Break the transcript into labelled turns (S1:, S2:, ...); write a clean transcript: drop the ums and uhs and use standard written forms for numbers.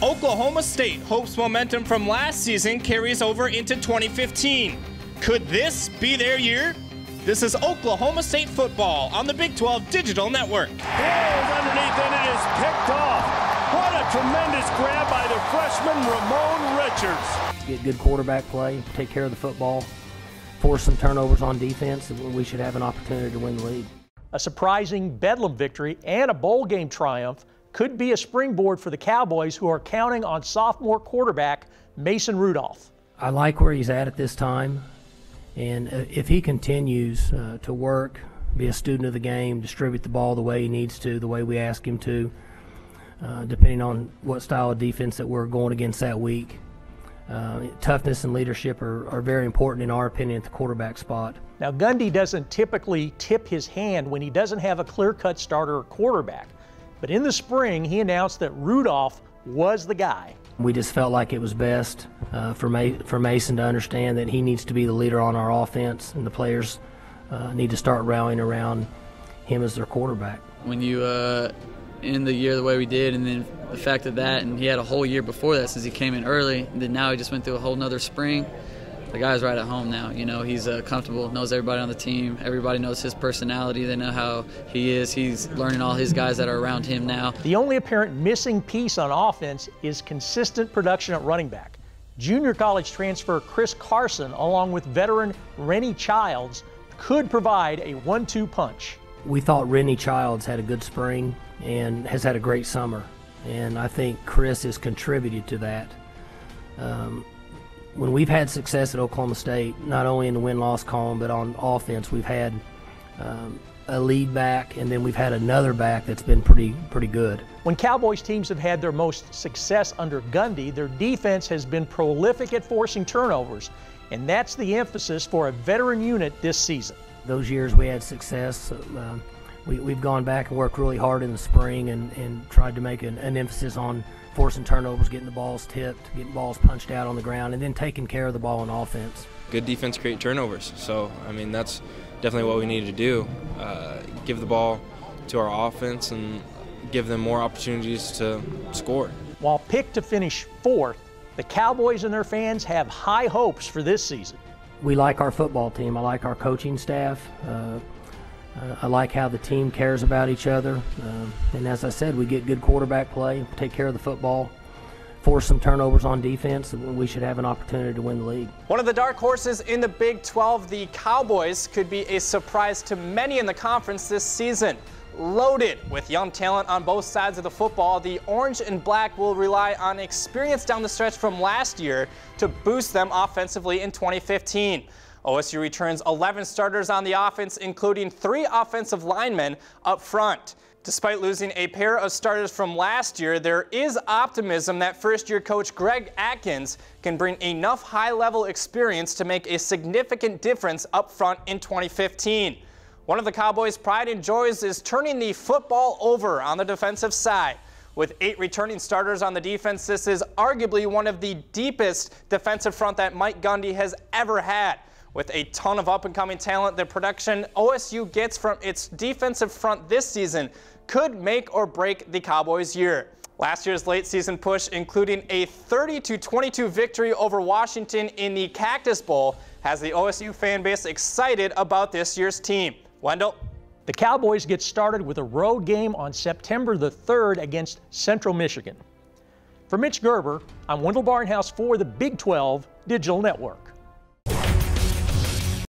S1: Oklahoma State hopes momentum from last season carries over into 2015. Could this be their year? This is Oklahoma State football on the Big 12 Digital Network.
S2: Ball's underneath and it is picked off. What a tremendous grab by the freshman Ramon Richards.
S3: Get good quarterback play, take care of the football, force some turnovers on defense, and we should have an opportunity to win the league.
S4: A surprising Bedlam victory and a bowl game triumph could be a springboard for the Cowboys, who are counting on sophomore quarterback Mason Rudolph.
S3: I like where he's at this time, and if he continues to work, be a student of the game, distribute the ball the way he needs to, the way we ask him to, depending on what style of defense that we're going against that week. Toughness and leadership are very important, in our opinion, at the quarterback spot.
S4: Now, Gundy doesn't typically tip his hand when he doesn't have a clear-cut starter or quarterback. But in the spring, he announced that Rudolph was the guy.
S3: We just felt like it was best for Mason to understand that he needs to be the leader on our offense, and the players need to start rallying around him as their quarterback.
S5: When you end the year the way we did, and then the fact of that, and he had a whole year before that since he came in early, and then now he just went through a whole nother spring. The guy's right at home now. You know, he's comfortable, knows everybody on the team. Everybody knows his personality. They know how he is. He's learning all his guys that are around him now.
S4: The only apparent missing piece on offense is consistent production at running back. Junior college transfer Chris Carson, along with veteran Rennie Childs, could provide a 1-2 punch.
S3: We thought Rennie Childs had a good spring and has had a great summer, and I think Chris has contributed to that. When we've had success at Oklahoma State, not only in the win-loss column, but on offense, we've had a lead back, and then we've had another back that's been pretty good.
S4: When Cowboys teams have had their most success under Gundy, their defense has been prolific at forcing turnovers, and that's the emphasis for a veteran unit this season.
S3: Those years we had success, we've gone back and worked really hard in the spring and tried to make an emphasis on forcing turnovers, getting the balls tipped, getting balls punched out on the ground, and then taking care of the ball on offense.
S6: Good defense create turnovers, so I mean that's definitely what we need to do. Give the ball to our offense and give them more opportunities to score.
S4: While picked to finish 4th, the Cowboys and their fans have high hopes for this season.
S3: We like our football team. I like our coaching staff. I like how the team cares about each other. And as I said, we get good quarterback play, take care of the football, force some turnovers on defense, and we should have an opportunity to win the league.
S1: One of the dark horses in the Big 12, the Cowboys, could be a surprise to many in the conference this season. Loaded with young talent on both sides of the football, the Orange and Black will rely on experience down the stretch from last year to boost them offensively in 2015. OSU returns 11 starters on the offense, including 3 offensive linemen up front. Despite losing a pair of starters from last year, there is optimism that first-year coach Greg Atkins can bring enough high-level experience to make a significant difference up front in 2015. One of the Cowboys' pride and joys is turning the football over on the defensive side. With 8 returning starters on the defense, this is arguably one of the deepest defensive front that Mike Gundy has ever had. With a ton of up-and-coming talent, the production OSU gets from its defensive front this season could make or break the Cowboys' year. Last year's late-season push, including a 30-22 victory over Washington in the Cactus Bowl, has the OSU fan base excited about this year's team. Wendell?
S4: The Cowboys get started with a road game on September the 3rd against Central Michigan. For Mitch Gerber, I'm Wendell Barnhouse for the Big 12 Digital Network.